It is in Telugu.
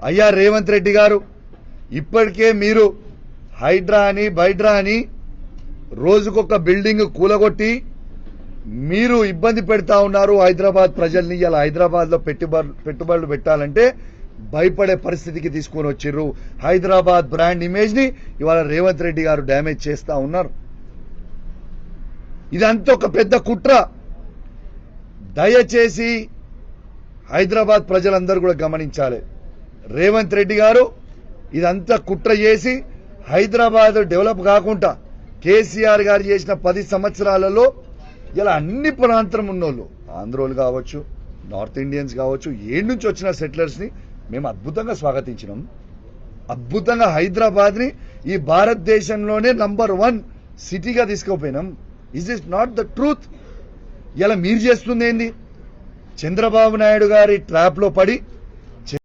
అయ్యా రేవంత్ రెడ్డి గారు, ఇప్పటికే మీరు హైడ్రా అని బైడ్రా అని రోజుకొక బిల్డింగ్ కూలగొట్టి మీరు ఇబ్బంది పెడతా ఉన్నారు హైదరాబాద్ ప్రజల్ని. ఇలా హైదరాబాద్లో పెట్టుబడులు పెట్టాలంటే భయపడే పరిస్థితికి తీసుకొని వచ్చిర్రు. హైదరాబాద్ బ్రాండ్ ఇమేజ్ ని ఇవాళ రేవంత్ రెడ్డి గారు డ్యామేజ్ చేస్తా ఉన్నారు. ఇదంతా ఒక పెద్ద కుట్ర. దయచేసి హైదరాబాద్ ప్రజలందరూ కూడా గమనించాలి. రేవంత్ రెడ్డి గారు ఇదంతా కుట్ర చేసి హైదరాబాద్ డెవలప్ కాకుండా కేసీఆర్ గారు చేసిన 10 సంవత్సరాలలో ఇలా అన్ని ప్రాంతం ఉన్నోళ్ళు, ఆంధ్రోలు కావచ్చు, నార్త్ ఇండియన్స్ కావచ్చు, ఏడు నుంచి వచ్చిన సెటిలర్స్ ని మేము అద్భుతంగా స్వాగతించినాం. అద్భుతంగా హైదరాబాద్ ని ఈ భారతదేశంలోనే నంబర్ 1 సిటీగా తీసుకుపోయినాం. Is this not the truth? ఇలా మీరు చేస్తుంది ఏంది? చంద్రబాబు నాయుడు గారి ట్రాప్ లో పడి